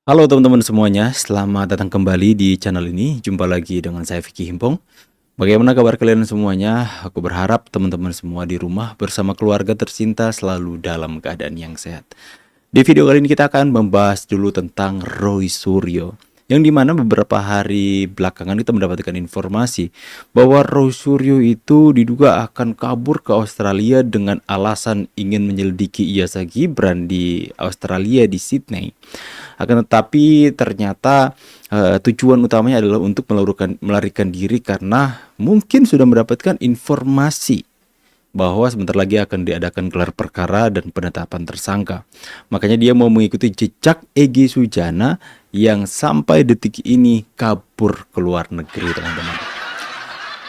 Halo teman-teman semuanya, selamat datang kembali di channel ini. Jumpa lagi dengan saya Vicky Himpong. Bagaimana kabar kalian semuanya? Aku berharap teman-teman semua di rumah bersama keluarga tercinta selalu dalam keadaan yang sehat. Di video kali ini kita akan membahas dulu tentang Roy Suryo, yang dimana beberapa hari belakangan kita mendapatkan informasi bahwa Roy Suryo itu diduga akan kabur ke Australia dengan alasan ingin menyelidiki ijazah Gibran di Australia di Sydney. Akan tetapi ternyata tujuan utamanya adalah untuk melarikan diri karena mungkin sudah mendapatkan informasi bahwa sebentar lagi akan diadakan gelar perkara dan penetapan tersangka. Makanya dia mau mengikuti jejak Egy Sujana yang sampai detik ini kabur ke luar negeri, teman-teman.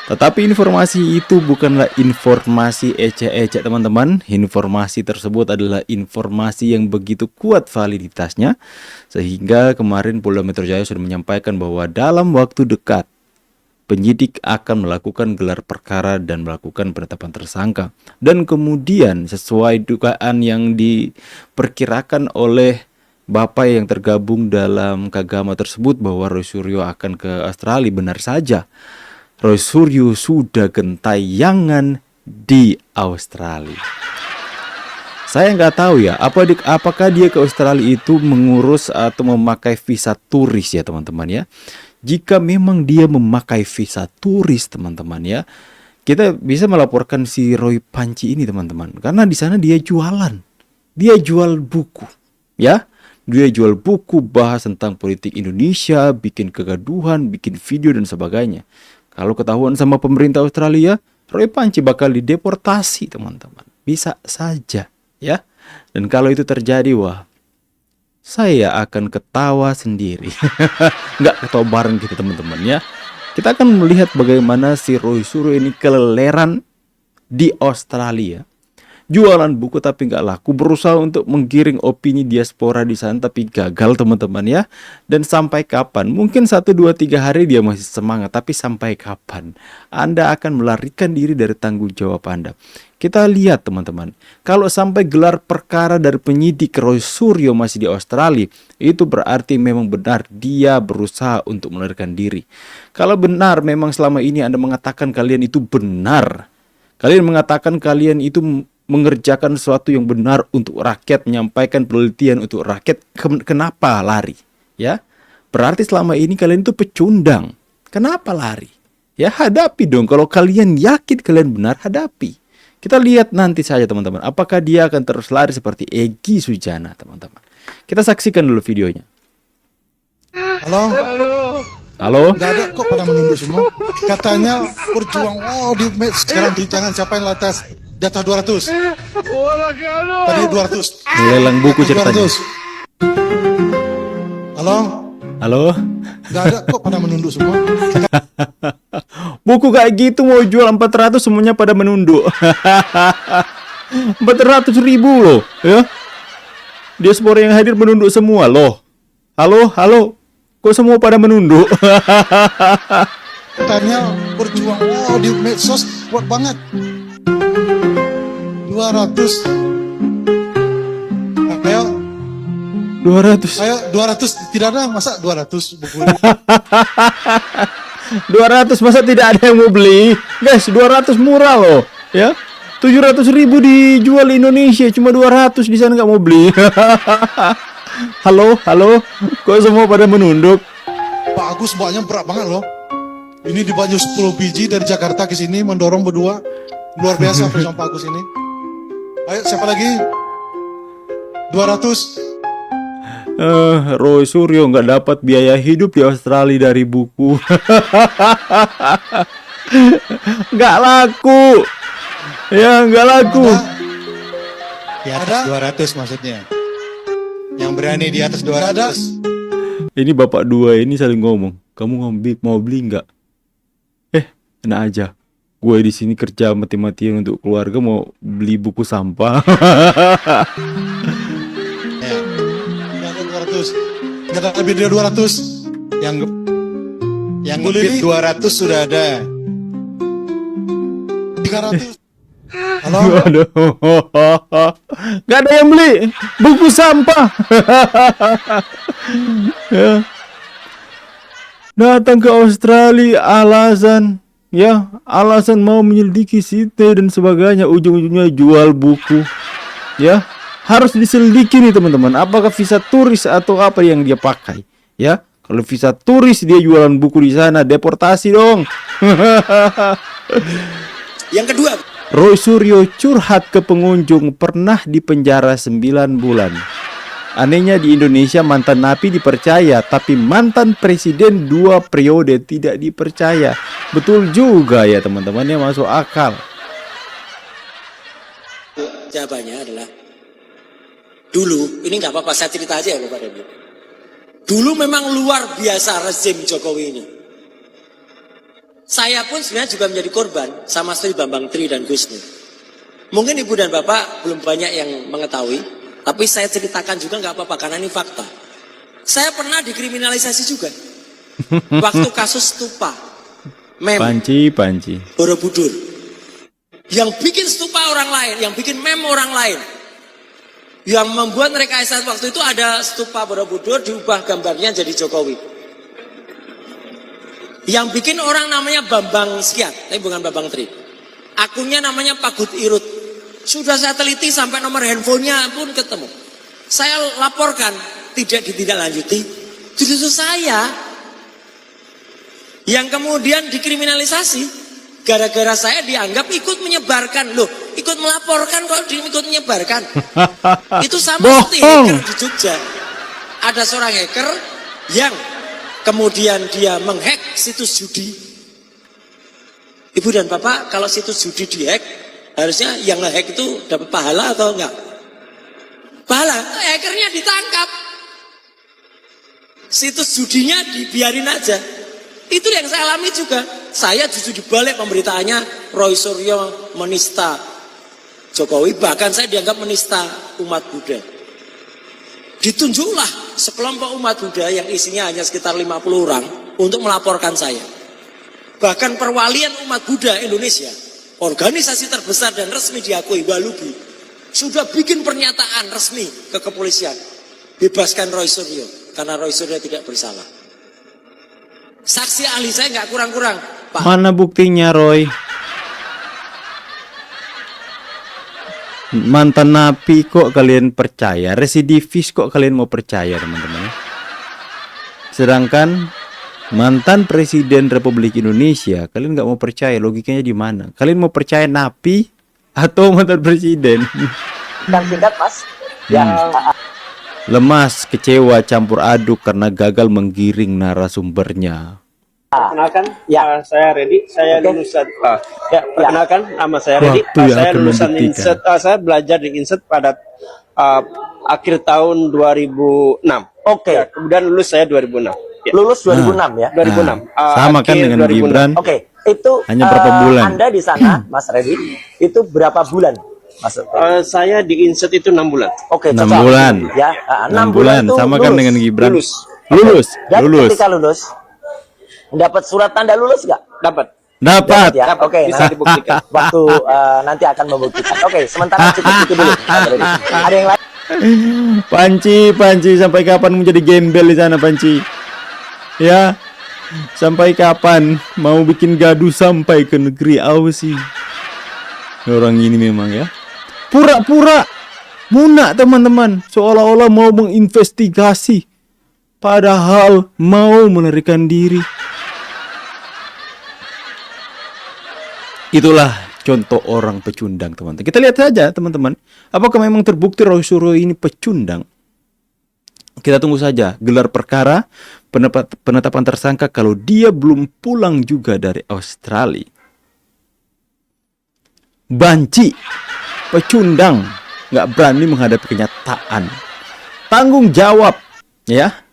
Tetapi informasi itu bukanlah informasi ecek-ecek, teman-teman. Informasi tersebut adalah informasi yang begitu kuat validitasnya, sehingga kemarin Polda Metro Jaya sudah menyampaikan bahwa dalam waktu dekat penyidik akan melakukan gelar perkara dan melakukan penetapan tersangka. Dan kemudian sesuai dugaan yang diperkirakan oleh Bapak yang tergabung dalam Kagama tersebut bahwa Roy Suryo akan ke Australia, benar saja. Roy Suryo sudah gentayangan di Australia. Saya nggak tahu ya, apakah dia ke Australia itu mengurus atau memakai visa turis ya teman-teman ya. Jika memang dia memakai visa turis teman-teman ya, kita bisa melaporkan si Roy Panci ini teman-teman. Karena di sana dia jualan, dia jual buku ya. Dia jual buku bahas tentang politik Indonesia, bikin kegaduhan, bikin video dan sebagainya. Kalau ketahuan sama pemerintah Australia, Roy Panci bakal dideportasi, teman-teman. Bisa saja, ya. Dan kalau itu terjadi, wah, saya akan ketawa sendiri. Nggak ketawa bareng gitu, teman-teman, ya. Kita akan melihat bagaimana si Roy Suryo ini keleleran di Australia. Jualan buku tapi nggak laku, berusaha untuk menggiring opini diaspora di sana tapi gagal, teman-teman ya. Dan sampai kapan? Mungkin 1, 2, 3 hari dia masih semangat, tapi sampai kapan Anda akan melarikan diri dari tanggung jawab Anda? Kita lihat teman-teman, kalau sampai gelar perkara dari penyidik Roy Suryo masih di Australia, itu berarti memang benar dia berusaha untuk melarikan diri. Kalau benar memang selama ini Anda mengatakan kalian itu benar, kalian mengatakan kalian itu mengerjakan sesuatu yang benar untuk rakyat, menyampaikan penelitian untuk rakyat, kenapa lari? Ya, berarti selama ini kalian itu pecundang. Kenapa lari? Ya, hadapi dong. Kalau kalian yakin kalian benar, hadapi. Kita lihat nanti saja teman-teman, apakah dia akan terus lari seperti Egy Sujana, teman-teman. Kita saksikan dulu videonya. Halo? Halo? Nggak ada kok pada menunduk semua. Katanya berjuang. Oh, sekarang di tangan siapa yang latas? Di atas 200. Tadi 200. Lelang buku ceritanya. 200. Halo? Halo? Nggak ada kok pada menunduk semua. Buku kayak gitu mau jual 400 semuanya pada menunduk. 400.000 loh ya. Diaspora yang hadir menunduk semua loh. Halo, halo. Kok semua pada menunduk? Katanya berjuang. Oh, di medsos kuat banget. 200. Ayo. 200. Ayo 200 tidak ada masa 200 buku ini. 200 masa tidak ada yang mau beli? Guys, 200 murah loh ya. 700.000 dijual di Indonesia, cuma 200 di sana nggak mau beli. Halo, halo. Kok semua pada menunduk? Pak Agus bawanya berat banget loh. Ini dibaju 10 biji dari Jakarta ke sini mendorong berdua. Luar biasa perjuangan Pak Agus ini. Ayo siapa lagi? 200. Roy Suryo nggak dapat biaya hidup di Australia dari buku. Nggak laku. Ya, nggak laku. Di atas 200 maksudnya. Yang berani di atas 200. Ini bapak dua ini saling ngomong. Kamu mau beli nggak? Enak aja. Gue di sini kerja mati-matian untuk keluarga, mau beli buku sampah. Ya. Nggak ada 200. Nggak ada lebih dari 200. Yang ngebit 200 sudah ada. 300. Halo? Aduh. Gak ada yang beli buku sampah. Ya. Datang ke Australia alasan mau menyelidiki site dan sebagainya, ujung-ujungnya jual buku. Ya, harus diselidiki nih teman-teman, apakah visa turis atau apa yang dia pakai. Ya, kalau visa turis dia jualan buku di sana, deportasi dong. Yang kedua, Roy Suryo curhat ke pengunjung pernah dipenjara 9 bulan. Anehnya di Indonesia mantan napi dipercaya, tapi mantan presiden 2 periode tidak dipercaya. Betul juga ya teman-teman, ya masuk akal. jawabannya adalah dulu, ini nggak apa-apa saya cerita aja ya Bapak Ibu. Dulu memang luar biasa rezim Jokowi ini. Saya pun sebenarnya juga menjadi korban sama Sri Bambang Tri dan Gus Nur. Mungkin Ibu dan Bapak belum banyak yang mengetahui, tapi saya ceritakan juga nggak apa-apa karena ini fakta. Saya pernah dikriminalisasi juga. Waktu kasus stupa, mem Panci. Borobudur. Yang bikin stupa orang lain, yang bikin mem orang lain. Yang membuat rekayasa waktu itu ada stupa Borobudur diubah gambarnya jadi Jokowi. Yang bikin orang namanya Bambang sekian, tapi bukan Bambang Tri. Akunnya namanya Pagut Irut. Sudah saya teliti sampai nomor handphonenya pun ketemu. Saya laporkan, tidak ditindaklanjuti. Justru saya yang kemudian dikriminalisasi. Gara-gara saya dianggap ikut menyebarkan. Loh, ikut melaporkan kok ikut menyebarkan. Itu sama seperti hacker di Jogja. Ada seorang hacker yang kemudian dia menghack situs judi. Ibu dan Bapak, kalau situs judi dihack, harusnya yang ngehack itu dapat pahala atau enggak? Pahala, hackernya ditangkap. Situs judinya dibiarin aja. Itu yang saya alami juga. Saya justru dibalik pemberitaannya Roy Suryo menista Jokowi, bahkan saya dianggap menista umat Buddha. Ditunjuklah sekelompok umat Buddha yang isinya hanya sekitar 50 orang untuk melaporkan saya. Bahkan perwalian umat Buddha Indonesia, organisasi terbesar dan resmi diakui, Walubi, sudah bikin pernyataan resmi ke kepolisian. Bebaskan Roy Suryo, karena Roy Suryo tidak bersalah. Saksi ahli saya nggak kurang-kurang, Pak. Mana buktinya, Roy? Mantan napi kok kalian percaya, residivis kok kalian mau percaya, teman-teman. Sedangkan mantan presiden Republik Indonesia kalian nggak mau percaya, logikanya di mana? Kalian mau percaya napi atau mantan presiden? Dan singkat Mas, yang Lemas, kecewa, campur aduk karena gagal menggiring narasumbernya. Perkenalkan, Ya. saya Redi, saya Oke. lulusan. Perkenalkan, nama saya Redi, Waktu yang saya akan lulusan membuktikan. Inset. Saya belajar di Inset pada akhir tahun 2006. Oke. Ya, kemudian lulus saya 2006. Ya, lulus 2006 ya. 2006. Sama kan akhir dengan 2006. Gibran. Oke, itu Hanya berapa bulan? Anda di sana, Mas Redi, itu berapa bulan? Mas Saya di Inset itu 6 bulan. Oke, 6 cocok. bulan. Ya, 6 bulan, itu sama kan lulus. dengan Gibran. Lulus. Lulus. Dan Lulus. ketika lulus, dapat surat tanda lulus nggak? Dapat. Dapat. Ya, Dapat. oke. Bisa dibuktikan. Waktu nanti akan membuktikan. Oke, sementara cukup itu dulu. Mas Redi. Ada yang lain? Panci, sampai kapan menjadi gembel di sana, Panci? Ya, sampai kapan mau bikin gaduh sampai ke negeri Aussie? Orang ini memang ya, pura-pura munak teman-teman, seolah-olah mau menginvestigasi, padahal mau melarikan diri. Itulah contoh orang pecundang, teman-teman. Kita lihat saja, teman-teman, apakah memang terbukti Roy Suryo ini pecundang. Kita tunggu saja gelar perkara, penetapan tersangka kalau dia belum pulang juga dari Australia. Banci, pecundang, nggak berani menghadapi kenyataan. Tanggung jawab, ya.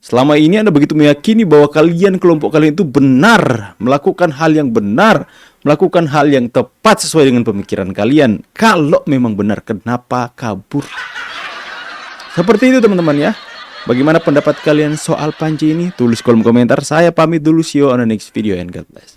Selama ini Anda begitu meyakini bahwa kalian, kelompok kalian itu benar, melakukan hal yang benar, melakukan hal yang tepat sesuai dengan pemikiran kalian. Kalau memang benar, kenapa kabur? Seperti itu teman-teman ya. Bagaimana pendapat kalian soal Panci ini? Tulis kolom komentar. Saya pamit dulu, see you on the next video and God bless.